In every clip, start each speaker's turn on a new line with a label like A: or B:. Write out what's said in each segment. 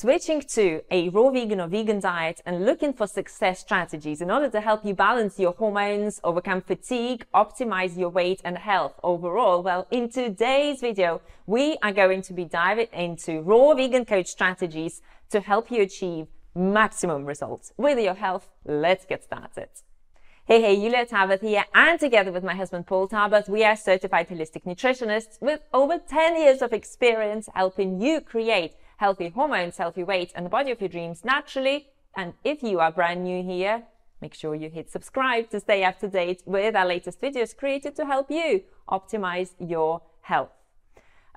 A: switching to a raw vegan or vegan diet and looking for success strategies in order to help you balance your hormones, overcome fatigue, optimize your weight and health overall, well, in today's video, we are going to be diving into raw vegan coach strategies to help you achieve maximum results with your health. Let's get started. Hey, Julia Tarbert here, and together with my husband Paul Tarbert, we are certified holistic nutritionists with over 10 years of experience helping you create healthy hormones, healthy weight, and the body of your dreams naturally. And if you are brand new here, make sure you hit subscribe to stay up to date with our latest videos created to help you optimize your health.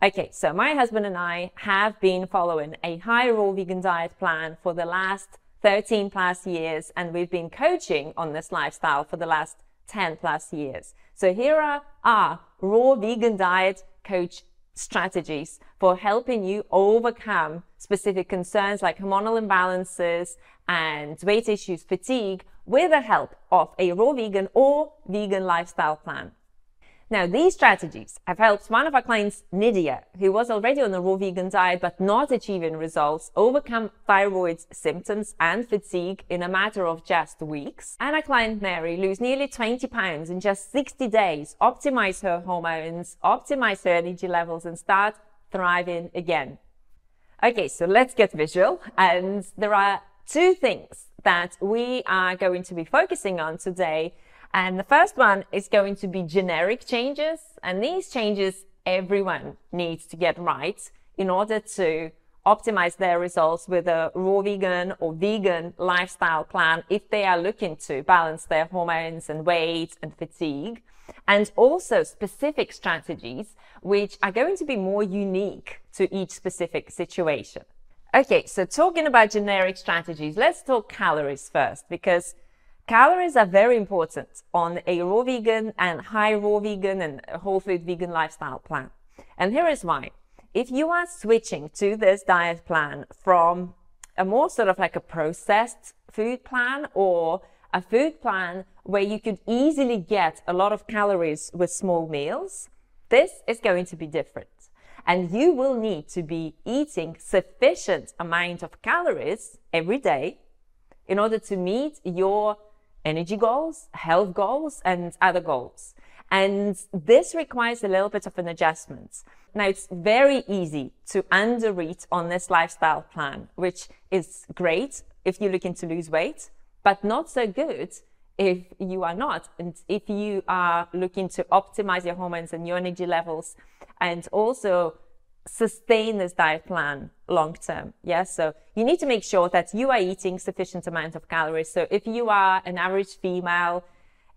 A: Okay, so my husband and I have been following a high raw vegan diet plan for the last 13 plus years, and we've been coaching on this lifestyle for the last 10 plus years. So here are our raw vegan diet coach strategies for helping you overcome specific concerns like hormonal imbalances and weight issues, fatigue, with the help of a raw vegan or vegan lifestyle plan. Now, these strategies have helped one of our clients, Nydia, who was already on a raw vegan diet but not achieving results, overcome thyroid symptoms and fatigue in a matter of just weeks. And our client, Mary, lose nearly 20 pounds in just 60 days, optimize her hormones, optimize her energy levels, and start thriving again. Okay, so let's get visual. And there are two things that we are going to be focusing on today. And the first one is going to be generic changes. And these changes everyone needs to get right in order to optimize their results with a raw vegan or vegan lifestyle plan if they are looking to balance their hormones and weight and fatigue. And also specific strategies which are going to be more unique to each specific situation. Okay, so talking about generic strategies, let's talk calories first, because calories are very important on a raw vegan and high raw vegan and whole food vegan lifestyle plan. And here is why. If you are switching to this diet plan from a more sort of like a processed food plan or a food plan where you could easily get a lot of calories with small meals, this is going to be different. And you will need to be eating sufficient amount of calories every day in order to meet your energy goals, health goals, and other goals. And this requires a little bit of an adjustment. Now, it's very easy to undereat on this lifestyle plan, which is great if you're looking to lose weight, but not so good if you are not. And if you are looking to optimize your hormones and your energy levels and also sustain this diet plan long term. Yes, so you need to make sure that you are eating sufficient amount of calories. So if you are an average female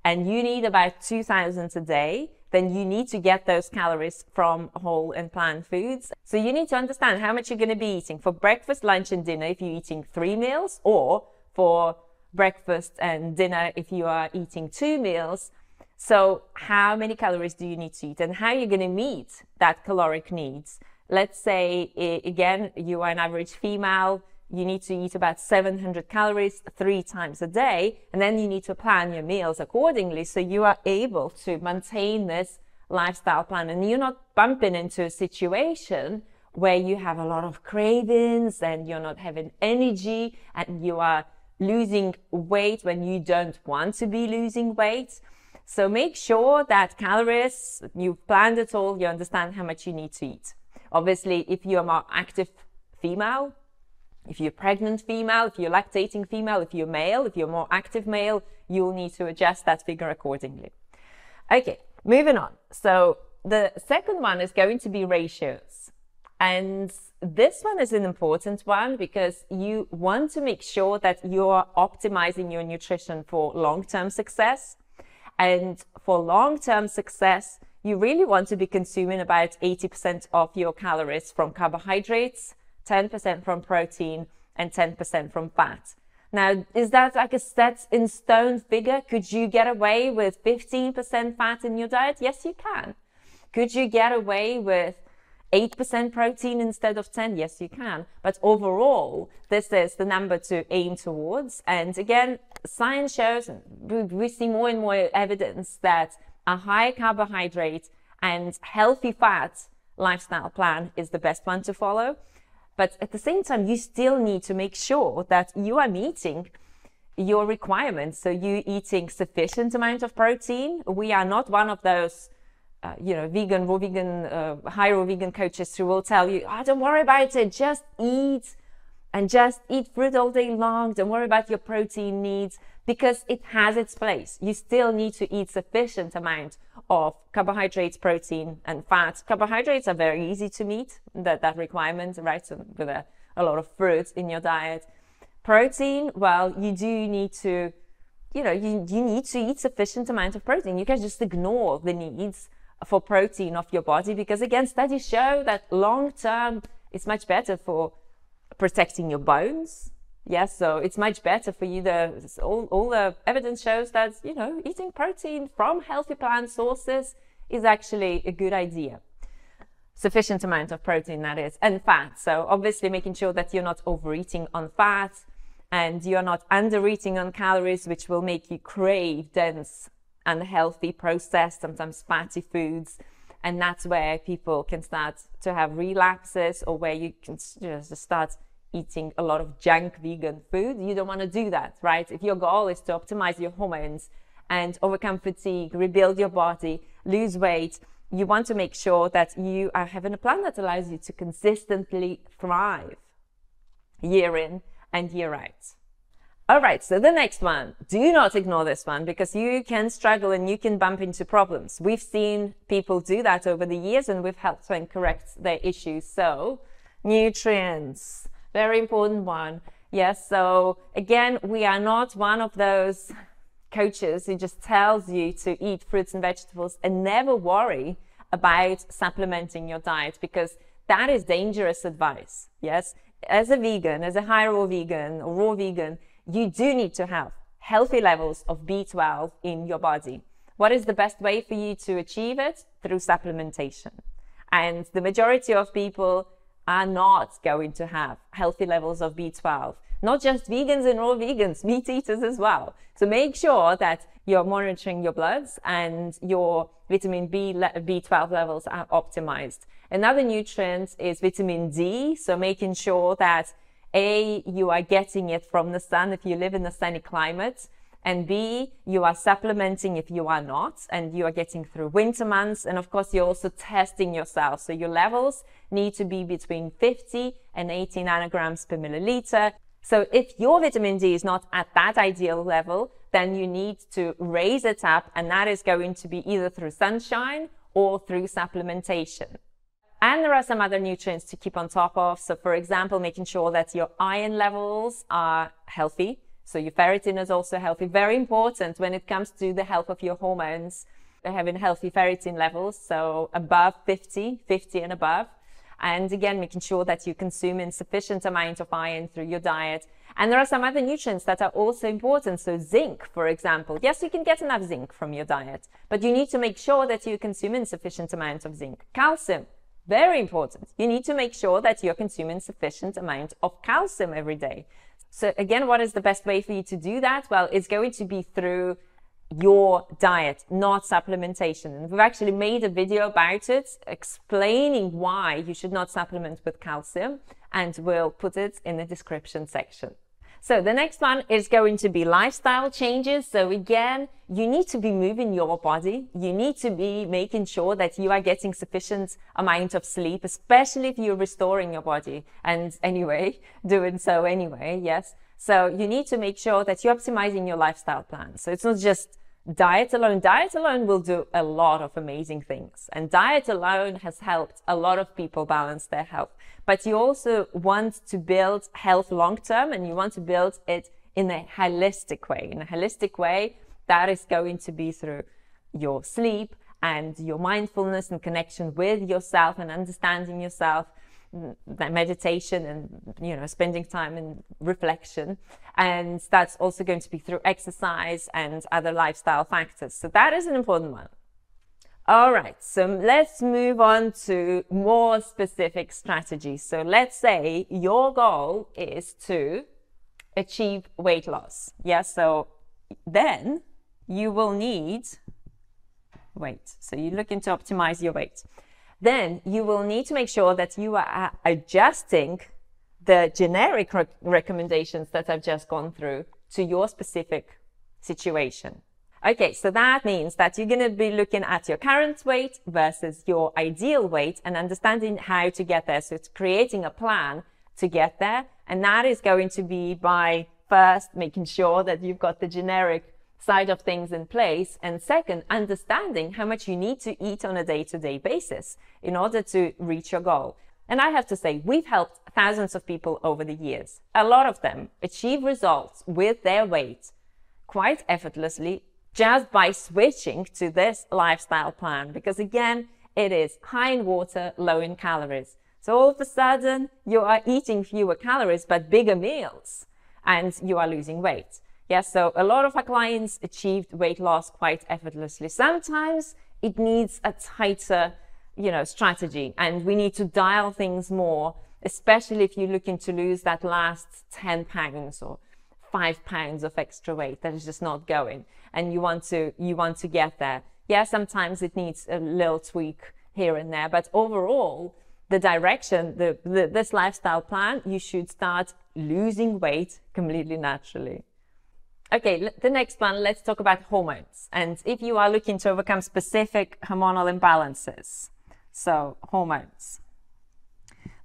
A: and you need about 2,000 a day, then you need to get those calories from whole and plant foods. So you need to understand how much you're going to be eating for breakfast, lunch, and dinner if you're eating 3 meals, or for breakfast and dinner if you are eating 2 meals. So how many calories do you need to eat and how you're going to meet that caloric needs? Let's say, again, you are an average female, you need to eat about 700 calories 3 times a day, and then you need to plan your meals accordingly so you are able to maintain this lifestyle plan and you're not bumping into a situation where you have a lot of cravings and you're not having energy and you are losing weight when you don't want to be losing weight. So make sure that calories, you've planned it all, you understand how much you need to eat. Obviously, if you're a more active female, if you're a pregnant female, if you're a lactating female, if you're male, if you're a more active male, you'll need to adjust that figure accordingly. Okay, moving on. So the second one is going to be ratios. And this one is an important one because you want to make sure that you're optimizing your nutrition for long-term success. And for long-term success, you really want to be consuming about 80% of your calories from carbohydrates, 10% from protein, and 10% from fat. Now, is that like a set in stone figure? Could you get away with 15% fat in your diet? Yes, you can. Could you get away with 8% protein instead of 10? Yes, you can. But overall, this is the number to aim towards. And again, science shows, we see more and more evidence that a high carbohydrate and healthy fat lifestyle plan is the best one to follow. But at the same time, you still need to make sure that you are meeting your requirements. So you eating sufficient amount of protein. We are not one of those, vegan, raw vegan, high raw vegan coaches who will tell you, oh, don't worry about it, just eat and just eat fruit all day long. Don't worry about your protein needs, because it has its place. You still need to eat sufficient amount of carbohydrates, protein, and fat. Carbohydrates are very easy to meet, that requirement, right? So with a lot of fruits in your diet. Protein, well, you do need to, you need to eat sufficient amount of protein. You can't just ignore the needs for protein of your body, because again, studies show that long term, it's much better for protecting your bones. Yes, so it's much better for you. All the evidence shows that, eating protein from healthy plant sources is actually a good idea. Sufficient amount of protein, that is, and fat. So obviously making sure that you're not overeating on fat and you're not undereating on calories, which will make you crave dense, unhealthy, processed, sometimes fatty foods. And that's where people can start to have relapses, or where you can just start eating a lot of junk vegan food. You don't want to do that, right? If your goal is to optimize your hormones and overcome fatigue, rebuild your body, lose weight, you want to make sure that you are having a plan that allows you to consistently thrive year in and year out. All right, so the next one, do not ignore this one, because you can struggle and you can bump into problems. We've seen people do that over the years, and we've helped them correct their issues. So nutrients, very important one. Yes, so again, we are not one of those coaches who just tells you to eat fruits and vegetables and never worry about supplementing your diet, because that is dangerous advice. Yes, as a vegan, as a high raw vegan or raw vegan, you do need to have healthy levels of B12 in your body. What is the best way for you to achieve it? Through supplementation. And the majority of people are not going to have healthy levels of B12. Not just vegans and raw vegans, meat eaters as well. So make sure that you're monitoring your bloods and your vitamin B12 levels are optimized. Another nutrient is vitamin D. So making sure that A, you are getting it from the sun if you live in a sunny climate, and B, you are supplementing if you are not, and you are getting through winter months. And of course, you're also testing yourself. So your levels need to be between 50 and 80 nanograms per milliliter. So if your vitamin D is not at that ideal level, then you need to raise it up, and that is going to be either through sunshine or through supplementation. And there are some other nutrients to keep on top of. So for example, making sure that your iron levels are healthy. So your ferritin is also healthy. Very important when it comes to the health of your hormones, having healthy ferritin levels. So above 50 and above. And again, making sure that you consume in sufficient amount of iron through your diet. And there are some other nutrients that are also important. So zinc, for example. Yes, you can get enough zinc from your diet, but you need to make sure that you consume in sufficient amount of zinc. Calcium. Very important. You need to make sure that you're consuming sufficient amount of calcium every day. So again, what is the best way for you to do that? Well, it's going to be through your diet, not supplementation. And we've actually made a video about it, explaining why you should not supplement with calcium, and we'll put it in the description section. So the next one is going to be lifestyle changes. So again, you need to be moving your body. You need to be making sure that you are getting sufficient amount of sleep, especially if you're restoring your body. And anyway, doing so anyway, yes. So you need to make sure that you're optimizing your lifestyle plan. So it's not just diet alone. Diet alone will do a lot of amazing things. And diet alone has helped a lot of people balance their health. But you also want to build health long term, and you want to build it in a holistic way. In a holistic way, that is going to be through your sleep and your mindfulness and connection with yourself and understanding yourself, that meditation and, spending time in reflection. And that's also going to be through exercise and other lifestyle factors. So that is an important one. All right, so let's move on to more specific strategies. So let's say your goal is to achieve weight loss. Yes, so then you will need weight. So you're looking to optimize your weight. Then you will need to make sure that you are adjusting the generic recommendations that I've just gone through to your specific situation. Okay, so that means that you're going to be looking at your current weight versus your ideal weight and understanding how to get there. So it's creating a plan to get there. And that is going to be by first making sure that you've got the generic side of things in place. And second, understanding how much you need to eat on a day-to-day basis in order to reach your goal. And I have to say, we've helped thousands of people over the years. A lot of them achieve results with their weight quite effortlessly just by switching to this lifestyle plan. Because again, it is high in water, low in calories. So all of a sudden, you are eating fewer calories, but bigger meals, and you are losing weight. Yes, so a lot of our clients achieved weight loss quite effortlessly. Sometimes it needs a tighter strategy, and we need to dial things more, especially if you're looking to lose that last 10 pounds or 5 pounds of extra weight that is just not going, and you want to get there. Yeah, sometimes it needs a little tweak here and there, but overall, the direction, this lifestyle plan, you should start losing weight completely naturally. Okay, the next one, let's talk about hormones. And if you are looking to overcome specific hormonal imbalances, so hormones.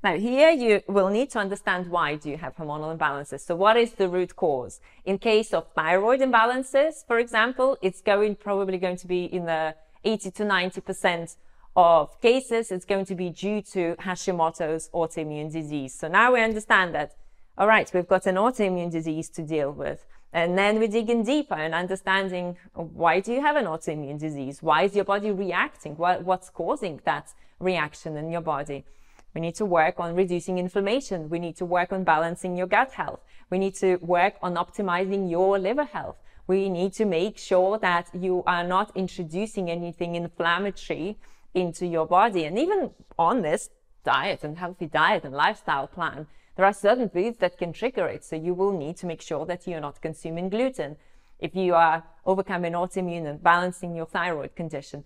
A: Now here you will need to understand why do you have hormonal imbalances. So what is the root cause? In case of thyroid imbalances, for example, it's probably going to be in the 80 to 90% of cases, it's going to be due to Hashimoto's autoimmune disease. So now we understand that, all right, we've got an autoimmune disease to deal with. And then we dig in deeper and understanding, why do you have an autoimmune disease? Why is your body reacting? What's causing that reaction in your body? We need to work on reducing inflammation. We need to work on balancing your gut health. We need to work on optimizing your liver health. We need to make sure that you are not introducing anything inflammatory into your body. And even on this diet and healthy diet and lifestyle plan, there are certain foods that can trigger it. So you will need to make sure that you're not consuming gluten. If you are overcoming autoimmune and balancing your thyroid condition,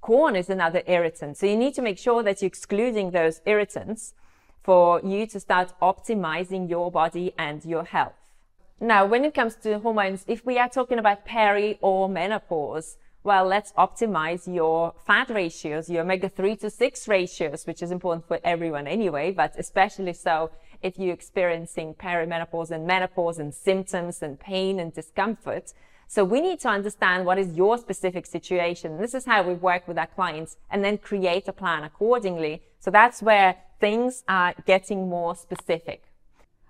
A: corn is another irritant. So you need to make sure that you're excluding those irritants for you to start optimizing your body and your health. Now, when it comes to hormones, if we are talking about peri or menopause, well, let's optimize your fat ratios, your omega-3 to 6 ratios, which is important for everyone anyway, but especially so if you're experiencing perimenopause and menopause and symptoms and pain and discomfort. So we need to understand what is your specific situation. This is how we work with our clients and then create a plan accordingly. So that's where things are getting more specific.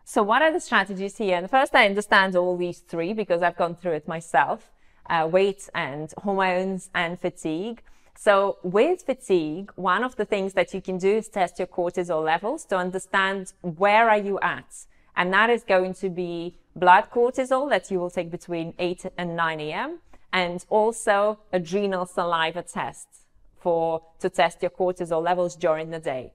A: So what are the strategies here? And first, I understand all these three because I've gone through it myself. Weight and hormones and fatigue. So with fatigue, one of the things that you can do is test your cortisol levels to understand where are you at. And that is going to be blood cortisol that you will take between 8 and 9 a.m. and also adrenal saliva tests to test your cortisol levels during the day.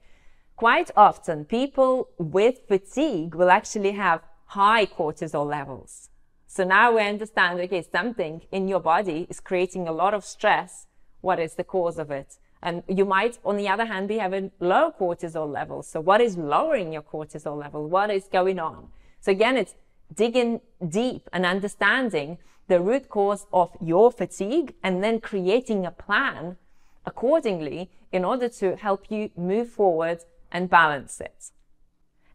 A: Quite often, people with fatigue will actually have high cortisol levels. So now we understand, okay, something in your body is creating a lot of stress. What is the cause of it? And you might, on the other hand, be having low cortisol levels. So what is lowering your cortisol level? What is going on? So again, it's digging deep and understanding the root cause of your fatigue and then creating a plan accordingly in order to help you move forward and balance it.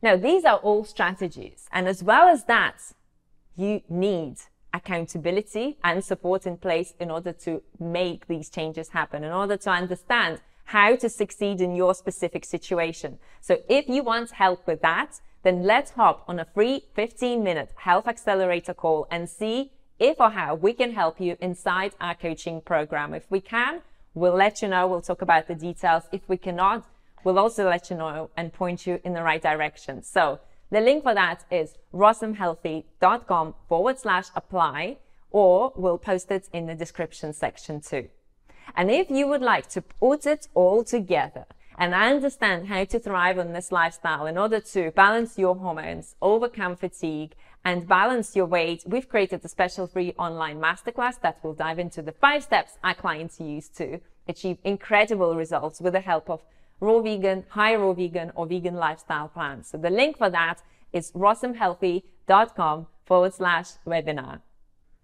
A: Now, these are all strategies. And as well as that, you need accountability and support in place in order to make these changes happen, in order to understand how to succeed in your specific situation. So if you want help with that, then let's hop on a free 15-minute Health Accelerator call and see if or how we can help you inside our coaching program. If we can, we'll let you know. We'll talk about the details. If we cannot, we'll also let you know and point you in the right direction. So the link for that is rossomhealthy.com/apply, or we'll post it in the description section too. And if you would like to put it all together and understand how to thrive on this lifestyle in order to balance your hormones, overcome fatigue, and balance your weight, we've created a special free online masterclass that will dive into the 5 steps our clients use to achieve incredible results with the help of raw vegan, high raw vegan, or vegan lifestyle plans. So the link for that is rossumhealthy.com/webinar.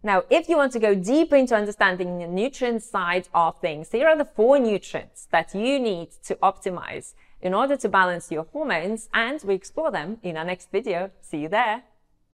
A: Now, if you want to go deeper into understanding the nutrient side of things, here are the 4 nutrients that you need to optimize in order to balance your hormones, and we explore them in our next video. See you there.